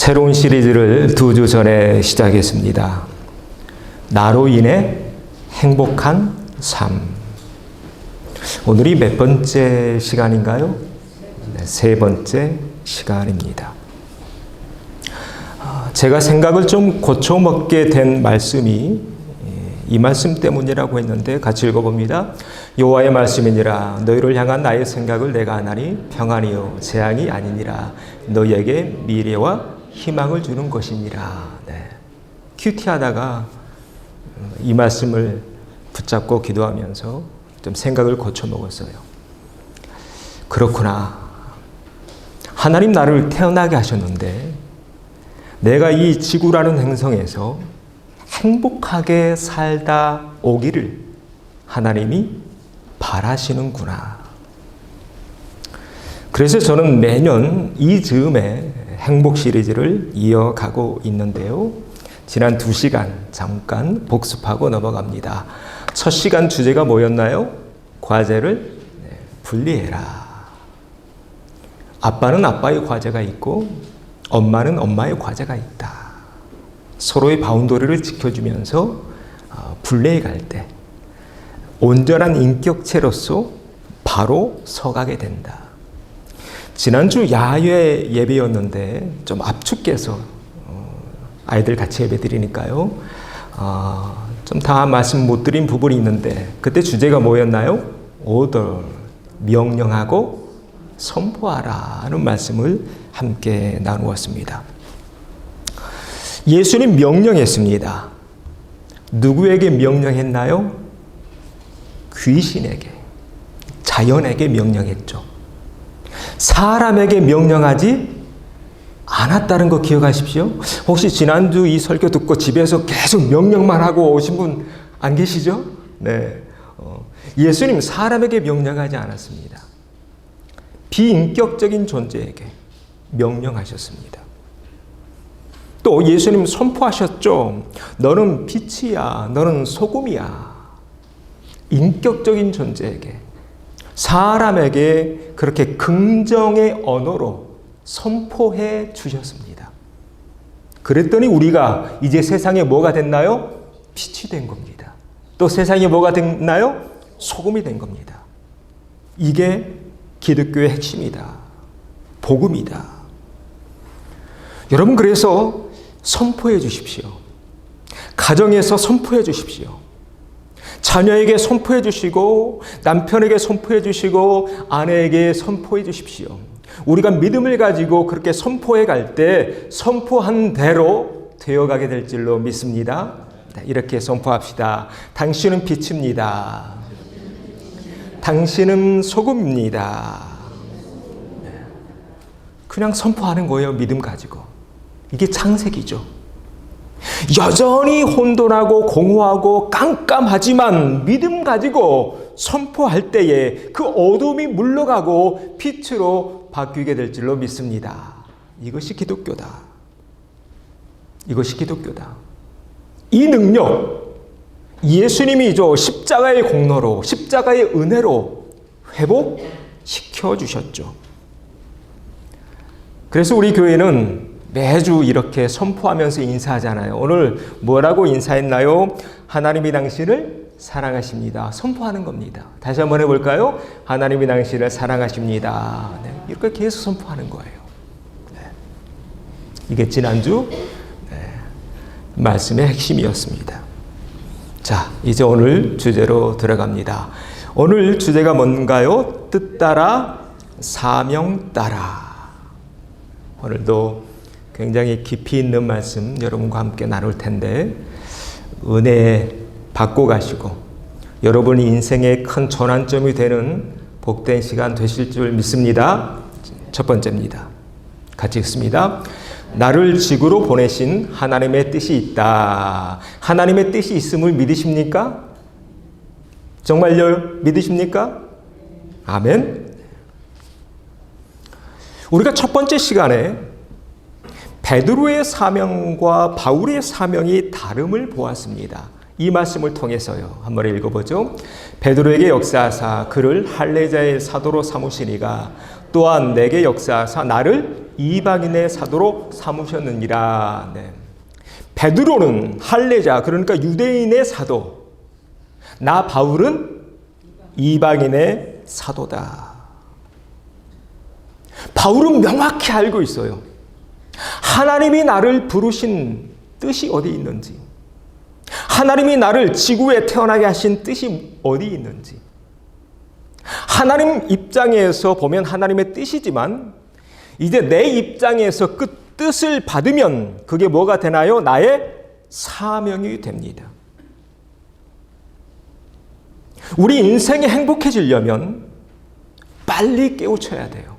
새로운 시리즈를 2주 전에 시작했습니다. 나로 인해 행복한 삶. 오늘이 몇 번째 시간인가요? 네, 3번째 시간입니다. 제가 생각을 좀 고쳐먹게 된 말씀이 이 말씀 때문이라고 했는데 같이 읽어봅니다. 여호와의 말씀이니라. 너희를 향한 나의 생각을 내가 아나니 평안이요 재앙이 아니니라. 너희에게 미래와 희망을 주는 것이니라. 네. 큐티하다가 이 말씀을 붙잡고 기도하면서 좀 생각을 고쳐먹었어요. 그렇구나. 하나님 나를 태어나게 하셨는데 내가 이 지구라는 행성에서 행복하게 살다 오기를 하나님이 바라시는구나. 그래서 저는 매년 이 즈음에 행복 시리즈를 이어가고 있는데요. 지난 2시간 잠깐 복습하고 넘어갑니다. 첫 시간 주제가 뭐였나요? 과제를 분리해라. 아빠는 아빠의 과제가 있고 엄마는 엄마의 과제가 있다. 서로의 바운더리를 지켜주면서 분리해 갈 때 온전한 인격체로서 바로 서가게 된다. 지난주 야외 예배였는데 좀 압축해서 아이들 같이 예배 드리니까요. 좀 다 말씀 못 드린 부분이 있는데 그때 주제가 뭐였나요? 오더, 명령하고 선포하라는 말씀을 함께 나누었습니다. 예수님 명령했습니다. 누구에게 명령했나요? 귀신에게, 자연에게 명령했죠. 사람에게 명령하지 않았다는 거 기억하십시오. 혹시 지난주 이 설교 듣고 집에서 계속 명령만 하고 오신 분 안 계시죠? 네. 예수님 사람에게 명령하지 않았습니다. 비인격적인 존재에게 명령하셨습니다. 또 예수님 선포하셨죠. 너는 빛이야. 너는 소금이야. 인격적인 존재에게, 사람에게 그렇게 긍정의 언어로 선포해 주셨습니다. 그랬더니 우리가 이제 세상에 뭐가 됐나요? 빛이 된 겁니다. 또 세상에 뭐가 됐나요? 소금이 된 겁니다. 이게 기독교의 핵심이다. 복음이다. 여러분 그래서 선포해 주십시오. 가정에서 선포해 주십시오. 자녀에게 선포해 주시고 남편에게 선포해 주시고 아내에게 선포해 주십시오. 우리가 믿음을 가지고 그렇게 선포해 갈 때 선포한 대로 되어가게 될 줄로 믿습니다. 이렇게 선포합시다. 당신은 빛입니다. 당신은 소금입니다. 그냥 선포하는 거예요. 믿음 가지고. 이게 창세기죠. 여전히 혼돈하고 공허하고 깜깜하지만 믿음 가지고 선포할 때에 그 어둠이 물러가고 빛으로 바뀌게 될 줄로 믿습니다. 이것이 기독교다. 이것이 기독교다. 이 능력, 예수님이죠. 십자가의 공로로, 십자가의 은혜로 회복시켜 주셨죠. 그래서 우리 교회는 매주 이렇게 선포하면서 인사하잖아요. 오늘 뭐라고 인사했나요? 하나님이 당신을 사랑하십니다. 선포하는 겁니다. 다시 한번 해볼까요? 하나님이 당신을 사랑하십니다. 네, 이렇게 계속 선포하는 거예요. 네. 이게 지난주 말씀의 핵심이었습니다. 자, 이제 오늘 주제로 들어갑니다. 오늘 주제가 뭔가요? 뜻 따라, 사명 따라. 오늘도 굉장히 깊이 있는 말씀 여러분과 함께 나눌 텐데 은혜 받고 가시고 여러분 인생의 큰 전환점이 되는 복된 시간 되실 줄 믿습니다. 첫 번째입니다. 같이 읽습니다. 나를 지구로 보내신 하나님의 뜻이 있다. 하나님의 뜻이 있음을 믿으십니까? 정말요? 믿으십니까? 아멘. 우리가 첫 번째 시간에 베드로의 사명과 바울의 사명이 다름을 보았습니다. 이 말씀을 통해서요. 한번 읽어보죠. 베드로에게 역사하사 그를 할례자의 사도로 삼으시니가 또한 내게 역사하사 나를 이방인의 사도로 삼으셨느니라. 네. 베드로는 할례자, 그러니까 유대인의 사도. 나 바울은 이방인의 사도다. 바울은 명확히 알고 있어요. 하나님이 나를 부르신 뜻이 어디 있는지, 하나님이 나를 지구에 태어나게 하신 뜻이 어디 있는지, 하나님 입장에서 보면 하나님의 뜻이지만 이제 내 입장에서 그 뜻을 받으면 그게 뭐가 되나요? 나의 사명이 됩니다. 우리 인생이 행복해지려면 빨리 깨우쳐야 돼요.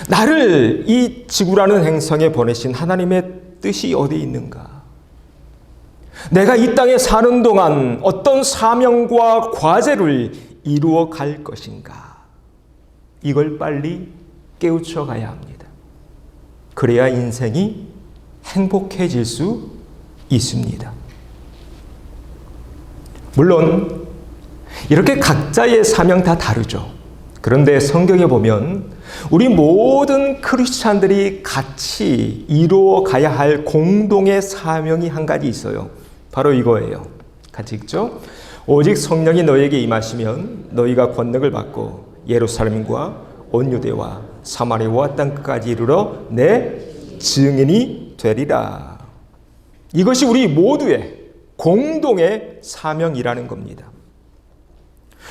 나를 이 지구라는 행성에 보내신 하나님의 뜻이 어디 있는가? 내가 이 땅에 사는 동안 어떤 사명과 과제를 이루어 갈 것인가? 이걸 빨리 깨우쳐 가야 합니다. 그래야 인생이 행복해질 수 있습니다. 물론 이렇게 각자의 사명 다 다르죠. 그런데 성경에 보면 우리 모든 크리스찬들이 같이 이루어 가야 할 공동의 사명이 한 가지 있어요. 바로 이거예요. 같이 읽죠. 오직 성령이 너에게 임하시면 너희가 권능을 받고 예루살렘과 온 유대와 사마리아와 땅 끝까지 이르러 내 증인이 되리라. 이것이 우리 모두의 공동의 사명이라는 겁니다.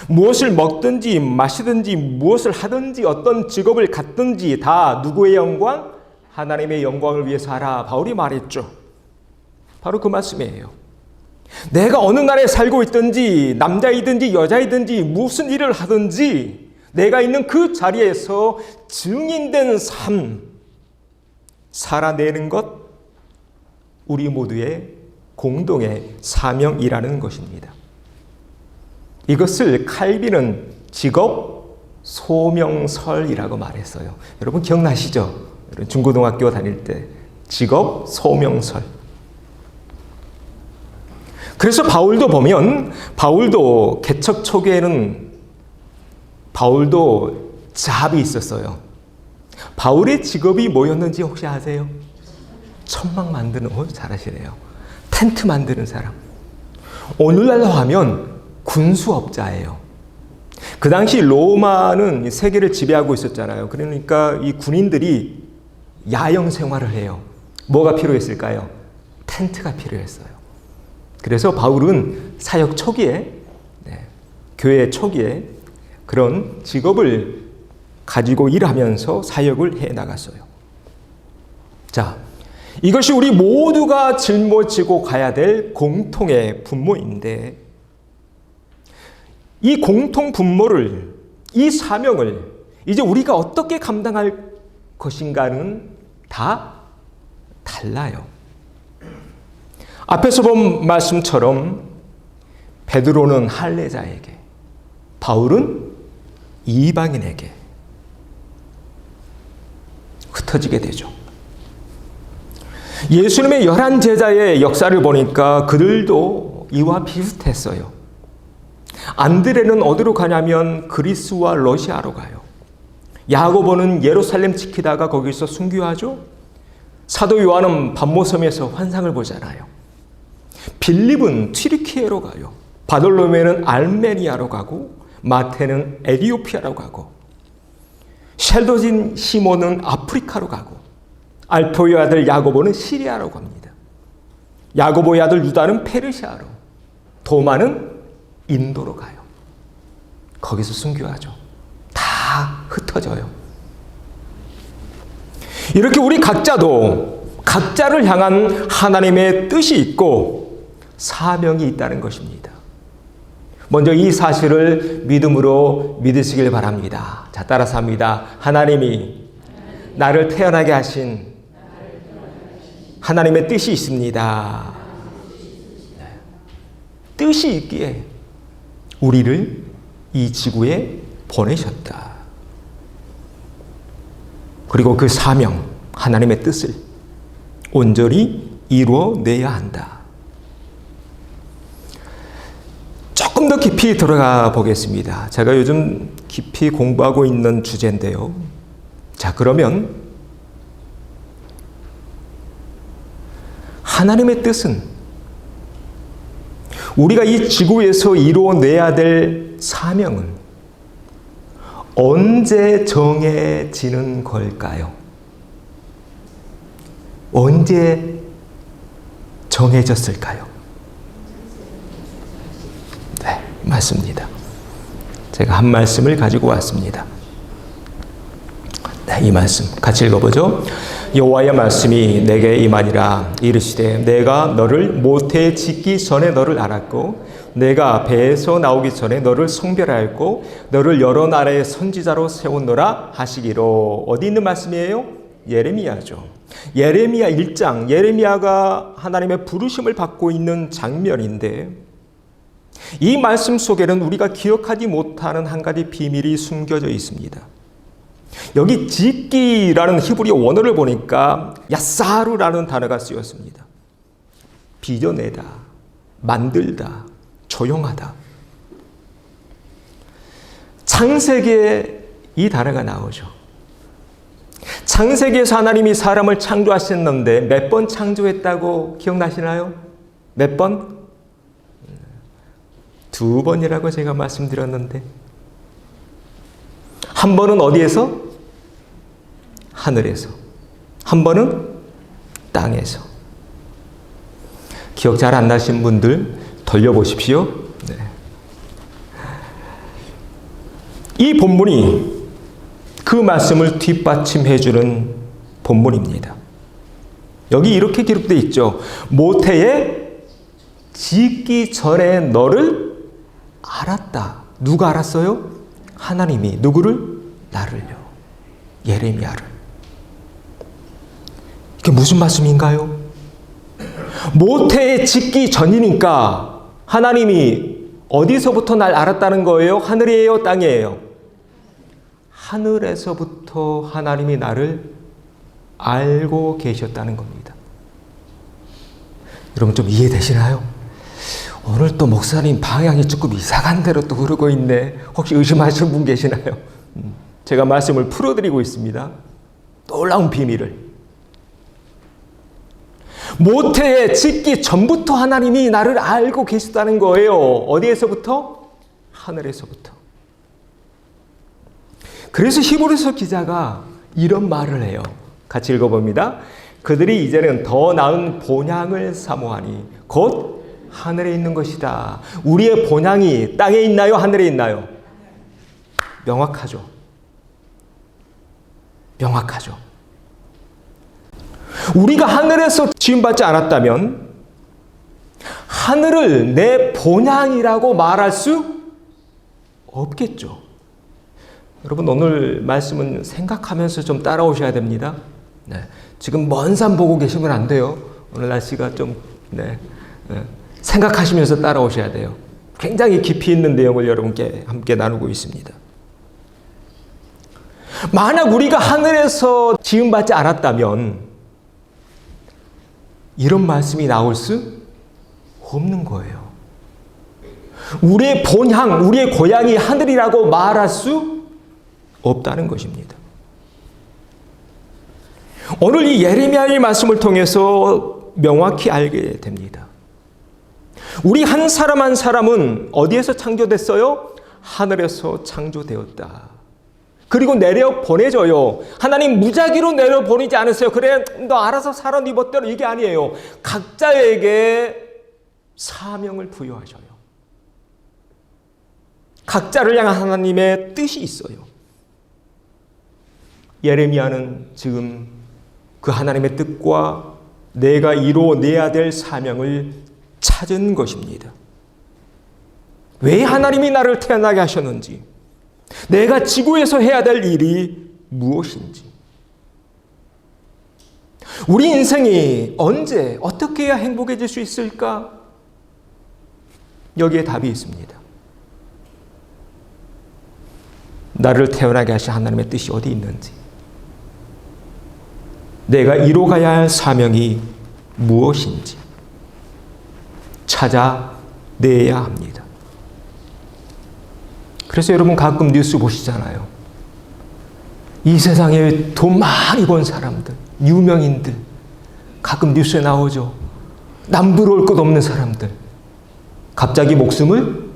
무엇을 먹든지 마시든지 무엇을 하든지 어떤 직업을 갖든지 다 누구의 영광? 하나님의 영광을 위해서 하라. 바울이 말했죠. 바로 그 말씀이에요. 내가 어느 나라에 살고 있든지 남자이든지 여자이든지 무슨 일을 하든지 내가 있는 그 자리에서 증인된 삶 살아내는 것 우리 모두의 공동의 사명이라는 것입니다. 이것을 칼빈은 직업 소명설이라고 말했어요. 여러분 기억나시죠? 중고등학교 다닐 때 직업 소명설. 그래서 바울도 보면 바울도 개척 초기에는 바울도 잡이 있었어요. 바울의 직업이 뭐였는지 혹시 아세요? 천막 만드는, 잘하시네요. 텐트 만드는 사람. 오늘날로 하면 군수업자예요. 그 당시 로마는 세계를 지배하고 있었잖아요. 그러니까 이 군인들이 야영 생활을 해요. 뭐가 필요했을까요? 텐트가 필요했어요. 그래서 바울은 사역 초기에, 교회 초기에 그런 직업을 가지고 일하면서 사역을 해 나갔어요. 자, 이것이 우리 모두가 짊어지고 가야 될 공통의 분모인데 이 공통 분모를, 이 사명을 이제 우리가 어떻게 감당할 것인가는 다 달라요. 앞에서 본 말씀처럼 베드로는 할례자에게, 바울은 이방인에게 흩어지게 되죠. 예수님의 11제자의 역사를 보니까 그들도 이와 비슷했어요. 안드레는 어디로 가냐면 그리스와 러시아로 가요. 야고보는 예루살렘 지키다가 거기서 순교하죠. 사도 요한은 반모섬에서 환상을 보잖아요. 빌립은 튀르키예로 가요. 바돌로메는 알메니아로 가고 마태는 에티오피아로 가고 셸도진 시몬은 아프리카로 가고 알포의 아들 야고보는 시리아로 갑니다. 야고보의 아들 유다는 페르시아로, 도마는 인도로 가요. 거기서 순교하죠. 다 흩어져요. 이렇게 우리 각자도 각자를 향한 하나님의 뜻이 있고 사명이 있다는 것입니다. 먼저 이 사실을 믿음으로 믿으시길 바랍니다. 자, 따라서 합니다. 하나님이 나를 태어나게 하신 하나님의 뜻이 있습니다. 뜻이 있기에 우리를 이 지구에 보내셨다. 그리고 그 사명, 하나님의 뜻을 온전히 이루어내야 한다. 조금 더 깊이 들어가 보겠습니다. 제가 요즘 깊이 공부하고 있는 주제인데요. 자, 그러면 하나님의 뜻은 우리가 이 지구에서 이루어내야 될 사명은 언제 정해지는 걸까요? 언제 정해졌을까요? 네, 맞습니다. 제가 한 말씀을 가지고 왔습니다. 네, 이 말씀 같이 읽어보죠. 여호와의 말씀이 내게 임하니라. 이르시되 내가 너를 모태에 짓기 전에 너를 알았고 내가 배에서 나오기 전에 너를 성별하였고 너를 여러 나라의 선지자로 세웠노라 하시기로. 어디 있는 말씀이에요? 예레미야죠. 예레미야 1장, 예레미야가 하나님의 부르심을 받고 있는 장면인데 이 말씀 속에는 우리가 기억하지 못하는 한 가지 비밀이 숨겨져 있습니다. 여기 짓기라는 히브리어 원어를 보니까 야사루라는 단어가 쓰였습니다. 빚어내다, 만들다, 조용하다. 창세기에 이 단어가 나오죠. 창세기에서 하나님이 사람을 창조하셨는데 몇 번 창조했다고 기억나시나요? 몇 번? 2번이라고 제가 말씀드렸는데 한 번은 어디에서? 하늘에서. 한 번은 땅에서. 기억 잘 안 나신 분들 돌려보십시오. 네. 이 본문이 그 말씀을 뒷받침해주는 본문입니다. 여기 이렇게 기록되어 있죠. 모태에 짓기 전에 너를 알았다. 누가 알았어요? 하나님이. 누구를? 나를요. 예레미야를. 이게 무슨 말씀인가요? 모태에 짓기 전이니까 하나님이 어디서부터 날 알았다는 거예요? 하늘이에요? 땅이에요? 하늘에서부터 하나님이 나를 알고 계셨다는 겁니다. 여러분 좀 이해되시나요? 오늘 또 목사님 방향이 조금 이상한 대로 또 흐르고 있네. 혹시 의심하시는 분 계시나요? 제가 말씀을 풀어드리고 있습니다. 놀라운 비밀을. 모태에 짓기 전부터 하나님이 나를 알고 계셨다는 거예요. 어디에서부터? 하늘에서부터. 그래서 히브리서 기자가 이런 말을 해요. 같이 읽어봅니다. 그들이 이제는 더 나은 본향을 사모하니 곧 하늘에 있는 것이다. 우리의 본향이 땅에 있나요? 하늘에 있나요? 명확하죠. 명확하죠. 우리가 하늘에서 지음받지 않았다면 하늘을 내 본향이라고 말할 수 없겠죠. 여러분 오늘 말씀은 생각하면서 좀 따라오셔야 됩니다. 네. 지금 먼 산 보고 계시면 안 돼요. 오늘 날씨가 좀 생각하시면서 따라오셔야 돼요. 굉장히 깊이 있는 내용을 여러분께 함께 나누고 있습니다. 만약 우리가 하늘에서 지음받지 않았다면 이런 말씀이 나올 수 없는 거예요. 우리의 본향, 우리의 고향이 하늘이라고 말할 수 없다는 것입니다. 오늘 이 예레미야의 말씀을 통해서 명확히 알게 됩니다. 우리 한 사람 한 사람은 어디에서 창조됐어요? 하늘에서 창조되었다. 그리고 내려 보내져요. 하나님 무작위로 내려 보내지 않으세요. 그래 너 알아서 살아 네 멋대로 이게 아니에요. 각자에게 사명을 부여하셔요. 각자를 향한 하나님의 뜻이 있어요. 예레미야는 지금 그 하나님의 뜻과 내가 이루어내야 될 사명을 찾은 것입니다. 왜 하나님이 나를 태어나게 하셨는지, 내가 지구에서 해야 될 일이 무엇인지, 우리 인생이 언제 어떻게 해야 행복해질 수 있을까? 여기에 답이 있습니다. 나를 태어나게 하신 하나님의 뜻이 어디 있는지, 내가 이루어가야 할 사명이 무엇인지 찾아내야 합니다. 그래서 여러분 가끔 뉴스 보시잖아요. 이 세상에 돈 많이 번 사람들, 유명인들, 가끔 뉴스에 나오죠. 남부러울 것 없는 사람들, 갑자기 목숨을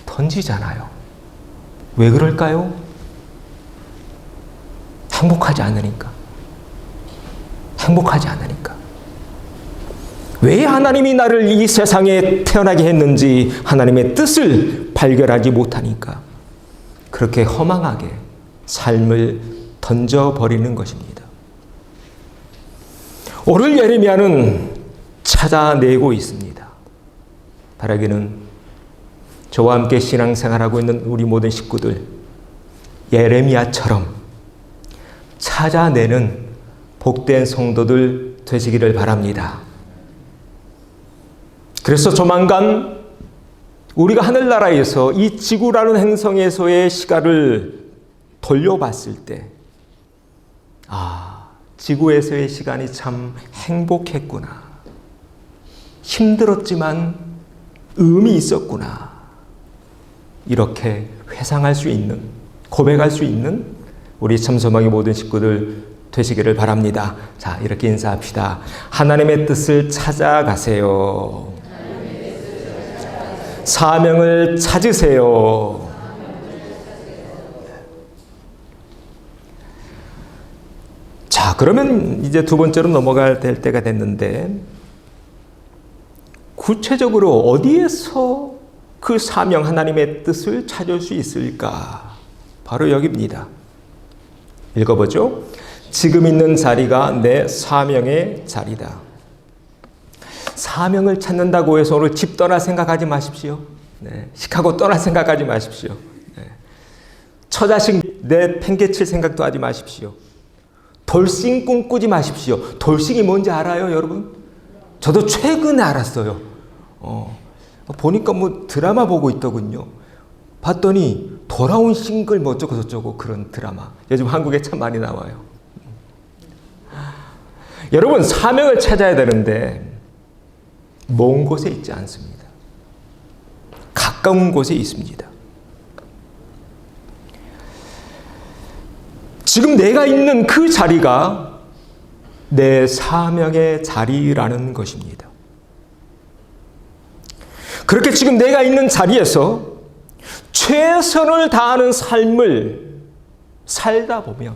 던지잖아요. 왜 그럴까요? 행복하지 않으니까. 행복하지 않으니까. 왜 하나님이 나를 이 세상에 태어나게 했는지 하나님의 뜻을 발견하지 못하니까 그렇게 허망하게 삶을 던져버리는 것입니다. 오늘 예레미야는 찾아내고 있습니다. 바라기는 저와 함께 신앙생활하고 있는 우리 모든 식구들 예레미야처럼 찾아내는 복된 성도들 되시기를 바랍니다. 그래서 조만간 우리가 하늘나라에서 이 지구라는 행성에서의 시간을 돌려봤을 때, 지구에서의 시간이 참 행복했구나. 힘들었지만 의미 있었구나. 이렇게 회상할 수 있는, 고백할 수 있는 우리 참소망의 모든 식구들 되시기를 바랍니다. 자, 이렇게 인사합시다. 하나님의 뜻을 찾아가세요. 사명을 찾으세요. 자, 그러면 이제 두 번째로 넘어갈 때가 됐는데, 구체적으로 어디에서 그 사명, 하나님의 뜻을 찾을 수 있을까? 바로 여기입니다. 읽어보죠. 지금 있는 자리가 내 사명의 자리다. 사명을 찾는다고 해서 오늘 집 떠날 생각하지 마십시오. 네. 시카고 떠날 생각하지 마십시오. 네. 처자식 내 팽개칠 생각도 하지 마십시오. 돌싱 꿈꾸지 마십시오. 돌싱이 뭔지 알아요, 여러분? 저도 최근에 알았어요. 보니까 뭐 드라마 보고 있더군요. 봤더니 돌아온 싱글 뭐 어쩌고 저쩌고 그런 드라마. 요즘 한국에 참 많이 나와요. 여러분, 사명을 찾아야 되는데 먼 곳에 있지 않습니다. 가까운 곳에 있습니다. 지금 내가 있는 그 자리가 내 사명의 자리라는 것입니다. 그렇게 지금 내가 있는 자리에서 최선을 다하는 삶을 살다 보면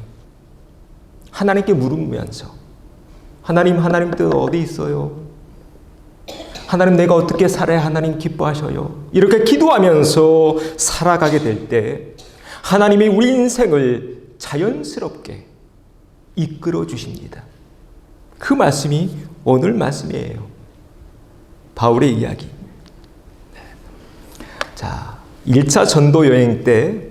하나님께 물으면서 하나님 뜻 어디 있어요? 하나님 내가 어떻게 살아야 하나님 기뻐하셔요? 이렇게 기도하면서 살아가게 될 때 하나님이 우리 인생을 자연스럽게 이끌어 주십니다. 그 말씀이 오늘 말씀이에요. 바울의 이야기. 자, 1차 전도 여행 때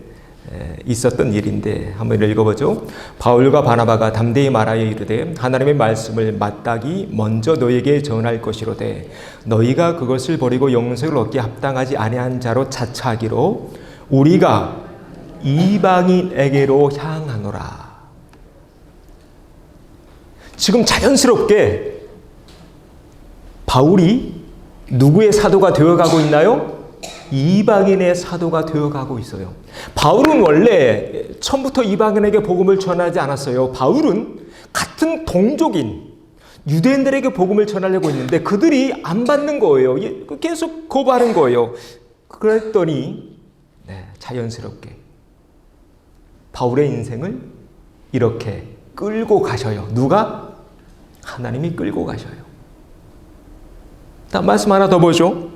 있었던 일인데 한번 읽어보죠. 바울과 바나바가 담대히 말하여 이르되 하나님의 말씀을 마땅히 먼저 너에게 전할 것이로되 너희가 그것을 버리고 영생을 얻기에 합당하지 아니한 자로 자처하기로 우리가 이방인에게로 향하노라. 지금 자연스럽게 바울이 누구의 사도가 되어가고 있나요? 이방인의 사도가 되어가고 있어요. 바울은 원래 처음부터 이방인에게 복음을 전하지 않았어요. 바울은 같은 동족인 유대인들에게 복음을 전하려고 했는데 그들이 안 받는 거예요. 계속 거부하는 거예요. 그랬더니 자연스럽게 바울의 인생을 이렇게 끌고 가셔요. 누가? 하나님이 끌고 가셔요. 다음 말씀 하나 더 보죠.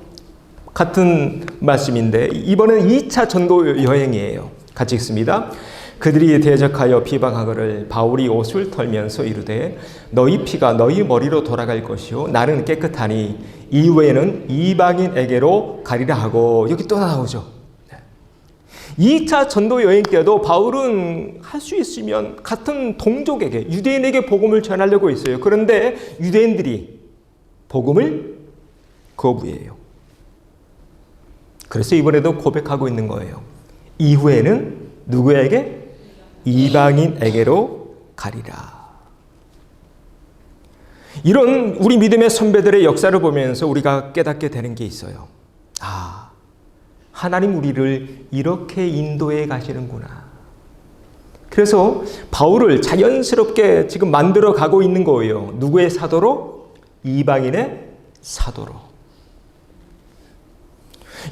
같은 말씀인데 이번엔 2차 전도 여행이에요. 같이 읽습니다. 그들이 대적하여 비방하거를 바울이 옷을 털면서 이르되 너희 피가 너희 머리로 돌아갈 것이요 나는 깨끗하니 이후에는 이방인에게로 가리라 하고 여기 또 나오죠. 2차 전도 여행 때도 바울은 할 수 있으면 같은 동족에게 유대인에게 복음을 전하려고 했어요. 그런데 유대인들이 복음을 거부해요. 그래서 이번에도 고백하고 있는 거예요. 이후에는 누구에게? 이방인에게로 가리라. 이런 우리 믿음의 선배들의 역사를 보면서 우리가 깨닫게 되는 게 있어요. 하나님 우리를 이렇게 인도해 가시는구나. 그래서 바울을 자연스럽게 지금 만들어 가고 있는 거예요. 누구의 사도로? 이방인의 사도로.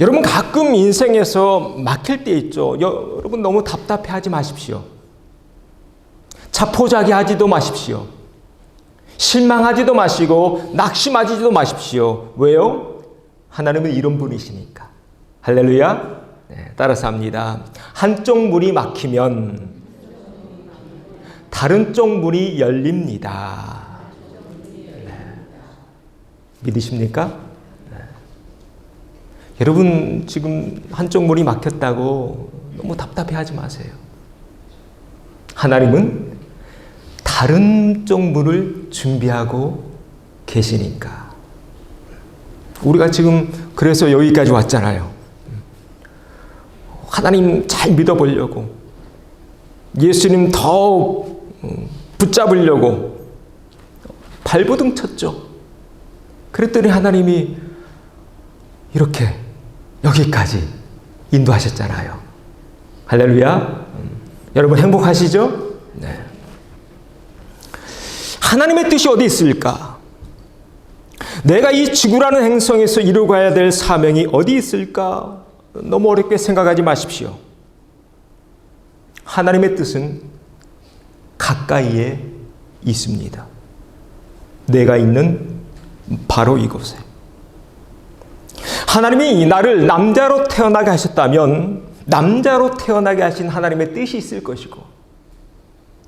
여러분 가끔 인생에서 막힐 때 있죠. 여러분 너무 답답해하지 마십시오. 자포자기하지도 마십시오. 실망하지도 마시고 낙심하지도 마십시오. 왜요? 하나님은 이런 분이시니까. 할렐루야. 네, 따라서 합니다. 한쪽 문이 막히면 다른 쪽 문이 열립니다. 네. 믿으십니까? 네. 여러분 지금 한쪽 문이 막혔다고 너무 답답해하지 마세요. 하나님은 다른 쪽 문을 준비하고 계시니까. 우리가 지금 그래서 여기까지 왔잖아요. 하나님 잘 믿어보려고, 예수님 더욱 붙잡으려고 발버둥 쳤죠. 그랬더니 하나님이 이렇게 여기까지 인도하셨잖아요. 할렐루야. 여러분 행복하시죠? 네. 하나님의 뜻이 어디 있을까? 내가 이 지구라는 행성에서 이루어가야 될 사명이 어디 있을까? 너무 어렵게 생각하지 마십시오. 하나님의 뜻은 가까이에 있습니다. 내가 있는 바로 이곳에. 하나님이 나를 남자로 태어나게 하셨다면 남자로 태어나게 하신 하나님의 뜻이 있을 것이고,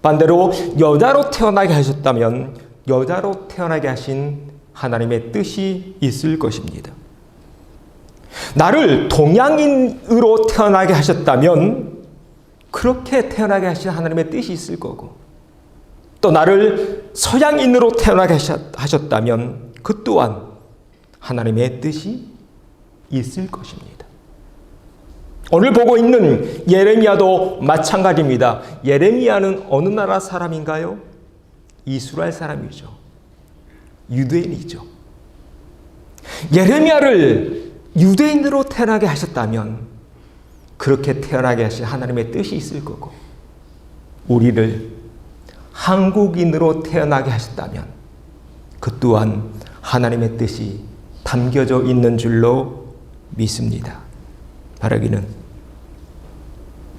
반대로 여자로 태어나게 하셨다면 여자로 태어나게 하신 하나님의 뜻이 있을 것입니다. 나를 동양인으로 태어나게 하셨다면 그렇게 태어나게 하신 하나님의 뜻이 있을 거고, 또 나를 서양인으로 태어나게 하셨다면 그 또한 하나님의 뜻이 있을 것입니다. 오늘 보고 있는 예레미야도 마찬가지입니다. 예레미야는 어느 나라 사람인가요? 이스라엘 사람이죠. 유대인이죠. 예레미야를 유대인으로 태어나게 하셨다면 그렇게 태어나게 하신 하나님의 뜻이 있을 거고, 우리를 한국인으로 태어나게 하셨다면 그 또한 하나님의 뜻이 담겨져 있는 줄로 믿습니다. 바라기는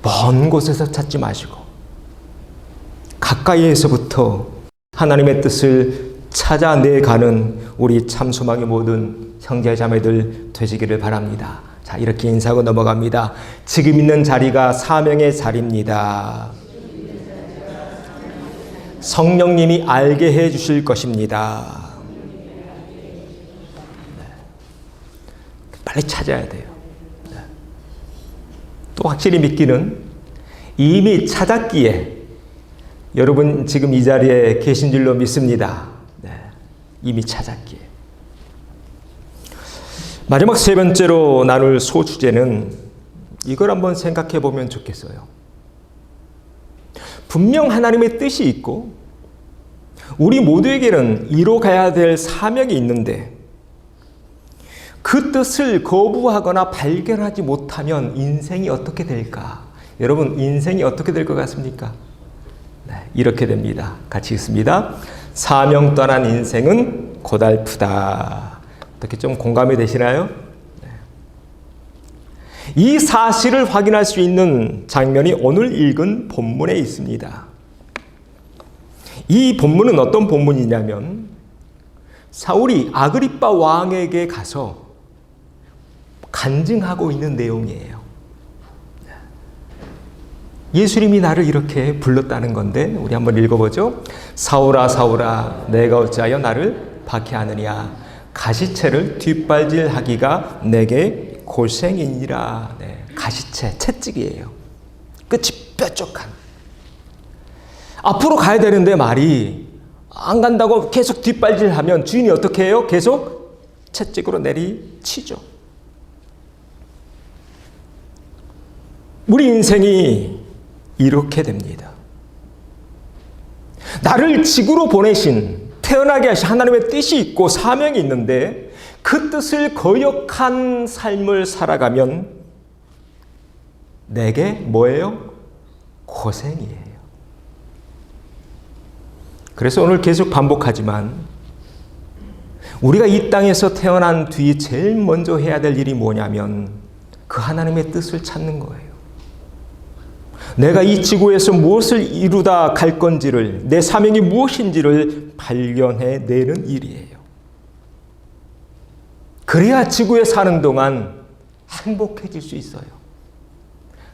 먼 곳에서 찾지 마시고 가까이에서부터 하나님의 뜻을 찾아내가는 우리 참소망의 모든 형제 자매들 되시기를 바랍니다. 자, 이렇게 인사하고 넘어갑니다. 지금 있는 자리가 사명의 자리입니다. 성령님이 알게 해 주실 것입니다. 네. 빨리 찾아야 돼요. 네. 또 확실히 믿기는 이미 찾았기에 여러분 지금 이 자리에 계신 줄로 믿습니다. 네. 이미 찾았기에. 마지막 세 번째로 나눌 소주제는 이걸 한번 생각해 보면 좋겠어요. 분명 하나님의 뜻이 있고 우리 모두에게는 이뤄가야 될 사명이 있는데 그 뜻을 거부하거나 발견하지 못하면 인생이 어떻게 될까? 여러분 인생이 어떻게 될 것 같습니까? 네, 이렇게 됩니다. 같이 읽습니다. 사명 떠난 인생은 고달프다. 어떻게 좀 공감이 되시나요? 네. 이 사실을 확인할 수 있는 장면이 오늘 읽은 본문에 있습니다. 이 본문은 어떤 본문이냐면 사울이 아그리빠 왕에게 가서 간증하고 있는 내용이에요. 예수님이 나를 이렇게 불렀다는 건데 우리 한번 읽어보죠. 사울아 사울아 내가 어찌하여 나를 박해하느냐 가시채를 뒷발질하기가 내게 고생이니라. 네, 가시채, 채찍이에요. 끝이 뾰족한. 앞으로 가야 되는데 말이 안 간다고 계속 뒷발질하면 주인이 어떻게 해요? 계속 채찍으로 내리치죠. 우리 인생이 이렇게 됩니다. 나를 지구로 보내신 태어나게 하신 하나님의 뜻이 있고 사명이 있는데 그 뜻을 거역한 삶을 살아가면 내게 뭐예요? 고생이에요. 그래서 오늘 계속 반복하지만 우리가 이 땅에서 태어난 뒤 제일 먼저 해야 될 일이 뭐냐면 그 하나님의 뜻을 찾는 거예요. 내가 이 지구에서 무엇을 이루다 갈 건지를, 내 사명이 무엇인지를 발견해내는 일이에요. 그래야 지구에 사는 동안 행복해질 수 있어요.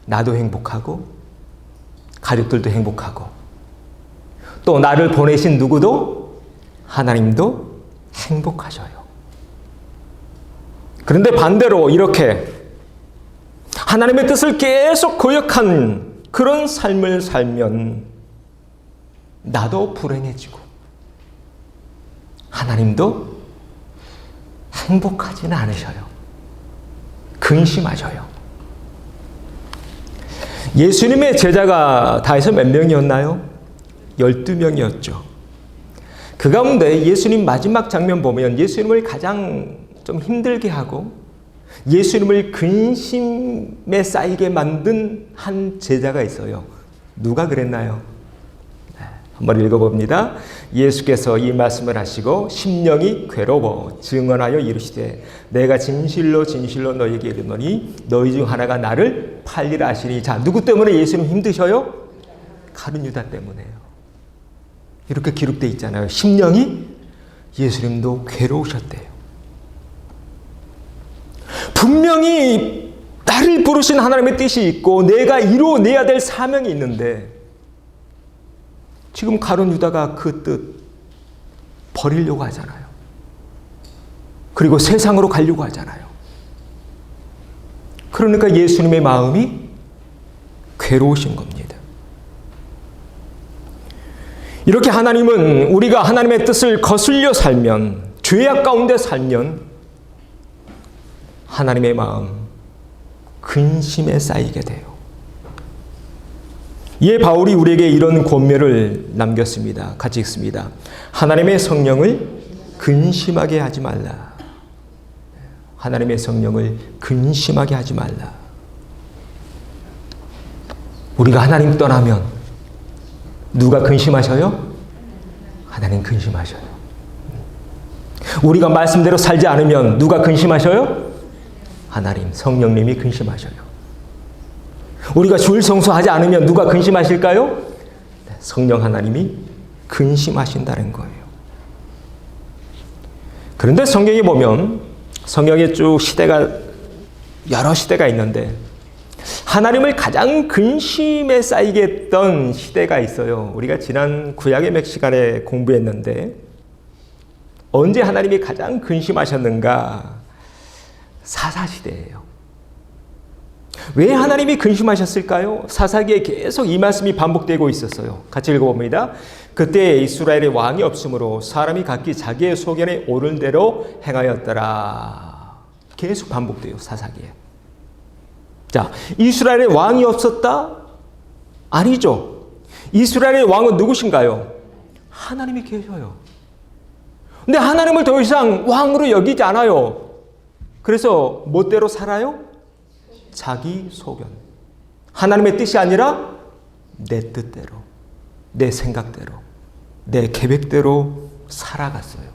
나도 행복하고 가족들도 행복하고 또 나를 보내신 누구도 하나님도 행복하셔요. 그런데 반대로 이렇게 하나님의 뜻을 계속 거역한 그런 삶을 살면 나도 불행해지고 하나님도 행복하지는 않으셔요. 근심하셔요. 예수님의 제자가 다 해서 몇 명이었나요? 12명이었죠. 그 가운데 예수님 마지막 장면 보면 예수님을 가장 좀 힘들게 하고 예수님을 근심에 쌓이게 만든 한 제자가 있어요. 누가 그랬나요? 한번 읽어봅니다. 예수께서 이 말씀을 하시고 심령이 괴로워 증언하여 이르시되 내가 진실로 진실로 너희에게 이르노니 너희 중 하나가 나를 팔리라 하시니. 자, 누구 때문에 예수님 힘드셔요? 가룟 유다 때문에요. 이렇게 기록되어 있잖아요. 심령이 예수님도 괴로우셨대요. 분명히 나를 부르신 하나님의 뜻이 있고 내가 이루어내야 될 사명이 있는데 지금 가룟 유다가 그 뜻 버리려고 하잖아요. 그리고 세상으로 가려고 하잖아요. 그러니까 예수님의 마음이 괴로우신 겁니다. 이렇게 하나님은 우리가 하나님의 뜻을 거슬려 살면, 죄악 가운데 살면 하나님의 마음 근심에 쌓이게 돼요. 이에 바울이 우리에게 이런 권면을 남겼습니다. 같이 읽습니다. 하나님의 성령을 근심하게 하지 말라. 하나님의 성령을 근심하게 하지 말라. 우리가 하나님 떠나면 누가 근심하셔요? 하나님 근심하셔요. 우리가 말씀대로 살지 않으면 누가 근심하셔요? 하나님, 성령님이 근심하셔요. 우리가 주일 성수하지 않으면 누가 근심하실까요? 성령 하나님이 근심하신다는 거예요. 그런데 성경에 보면 성경에 쭉 여러 시대가 있는데 하나님을 가장 근심에 쌓이게 했던 시대가 있어요. 우리가 지난 구약의 몇 시간에 공부했는데 언제 하나님이 가장 근심하셨는가? 사사시대예요. 왜 하나님이 근심하셨을까요? 사사기에 계속 이 말씀이 반복되고 있었어요. 같이 읽어봅니다. 그때 이스라엘의 왕이 없으므로 사람이 각기 자기의 소견에 오른 대로 행하였더라. 계속 반복돼요. 사사기에. 자, 이스라엘의 왕이 없었다? 아니죠. 이스라엘의 왕은 누구신가요? 하나님이 계셔요. 근데 하나님을 더 이상 왕으로 여기지 않아요. 그래서 멋대로 살아요? 자기 소견. 하나님의 뜻이 아니라 내 뜻대로, 내 생각대로, 내 계획대로 살아갔어요.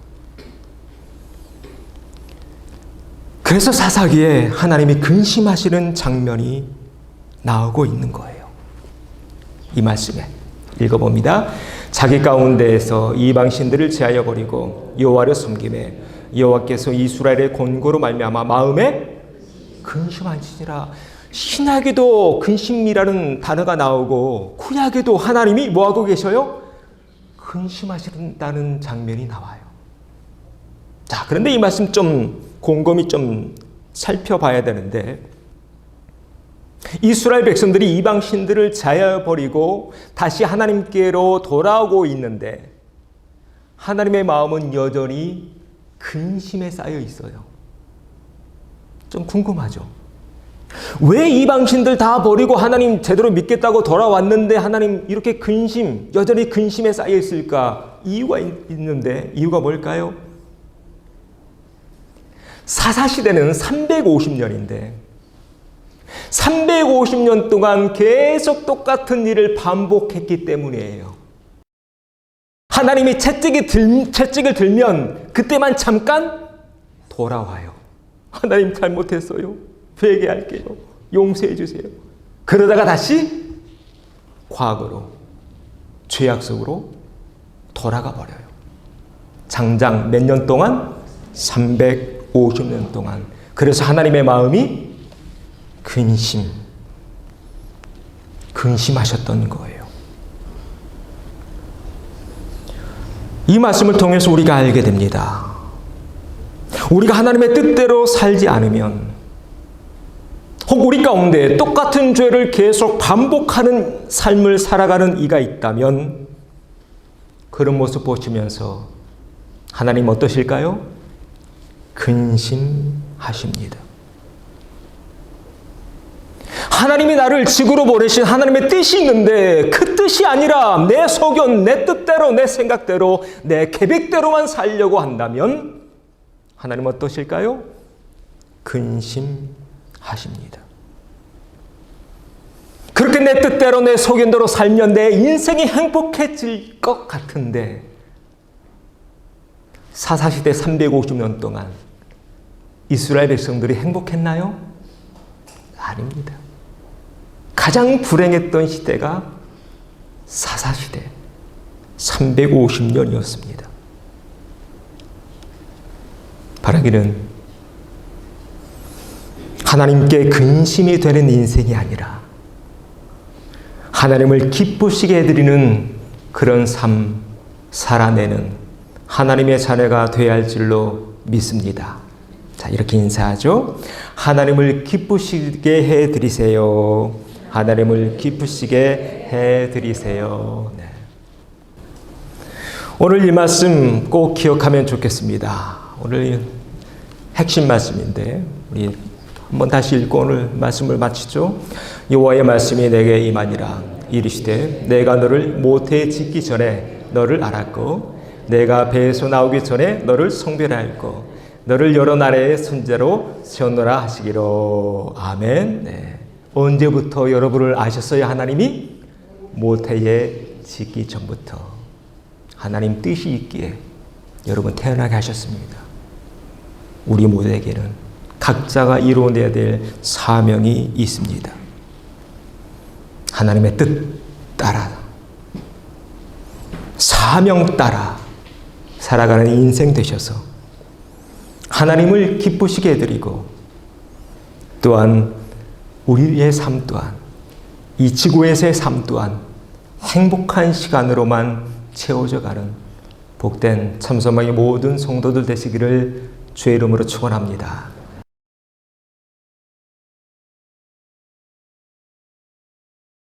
그래서 사사기에 하나님이 근심하시는 장면이 나오고 있는 거예요. 이 말씀에 읽어봅니다. 자기 가운데에서 이방신들을 제하여 버리고 여호와를 섬기매 여호와께서 이스라엘의 권고로 말미암아 마음에 근심하시니라. 신약에도 근심이라는 단어가 나오고 구약에도 하나님이 뭐하고 계셔요? 근심하신다는 장면이 나와요. 자, 그런데 이 말씀 좀 곰곰이 좀 살펴봐야 되는데 이스라엘 백성들이 이방신들을 제하여버리고 다시 하나님께로 돌아오고 있는데 하나님의 마음은 여전히 근심에 쌓여 있어요. 좀 궁금하죠? 왜 이방신들 다 버리고 하나님 제대로 믿겠다고 돌아왔는데 하나님 이렇게 여전히 근심에 쌓여 있을까? 이유가 있는데 이유가 뭘까요? 사사시대는 350년인데 350년 동안 계속 똑같은 일을 반복했기 때문이에요. 하나님이 채찍을 들면 그때만 잠깐 돌아와요. 하나님 잘못했어요. 회개할게요. 용서해 주세요. 그러다가 다시 과거로, 죄악 속으로 돌아가 버려요. 장장 몇 년 동안? 350년 동안. 그래서 하나님의 마음이 근심하셨던 거예요. 이 말씀을 통해서 우리가 알게 됩니다. 우리가 하나님의 뜻대로 살지 않으면, 혹 우리 가운데 똑같은 죄를 계속 반복하는 삶을 살아가는 이가 있다면 그런 모습 보시면서 하나님 어떠실까요? 근심하십니다. 하나님이 나를 지구로 보내신 하나님의 뜻이 있는데 그 뜻이 아니라 내 소견, 내 뜻대로, 내 생각대로, 내 계획대로만 살려고 한다면 하나님 어떠실까요? 근심하십니다. 그렇게 내 뜻대로, 내 소견대로 살면 내 인생이 행복해질 것 같은데 사사시대 350년 동안 이스라엘 백성들이 행복했나요? 아닙니다. 가장 불행했던 시대가 사사시대 350년이었습니다. 바라기는 하나님께 근심이 되는 인생이 아니라 하나님을 기쁘시게 해드리는 그런 삶 살아내는 하나님의 자녀가 되어야 할 줄로 믿습니다. 자, 이렇게 인사하죠. 하나님을 기쁘시게 해드리세요. 하나님을 기쁘시게 해드리세요. 네. 오늘 이 말씀 꼭 기억하면 좋겠습니다. 오늘 핵심 말씀인데 우리 한번 다시 읽고 오늘 말씀을 마치죠. 여호와의 말씀이 내게 임하니라. 이르시되 내가 너를 모태에 짓기 전에 너를 알았고 내가 배에서 나오기 전에 너를 성별하였고 너를 여러 나라의 손자로 세우노라 하시기로. 아멘. 네. 언제부터 여러분을 아셨어요? 하나님이 모태에 짓기 전부터 하나님 뜻이 있기에 여러분 태어나게 하셨습니다. 우리 모두에게는 각자가 이루어내야 될 사명이 있습니다. 하나님의 뜻 따라, 사명 따라 살아가는 인생 되셔서 하나님을 기쁘시게 해드리고 또한 우리의 삶 또한 이 지구에서의 삶 또한 행복한 시간으로만 채워져 가는 복된 참소망의 모든 성도들 되시기를 주의 이름으로 축원합니다.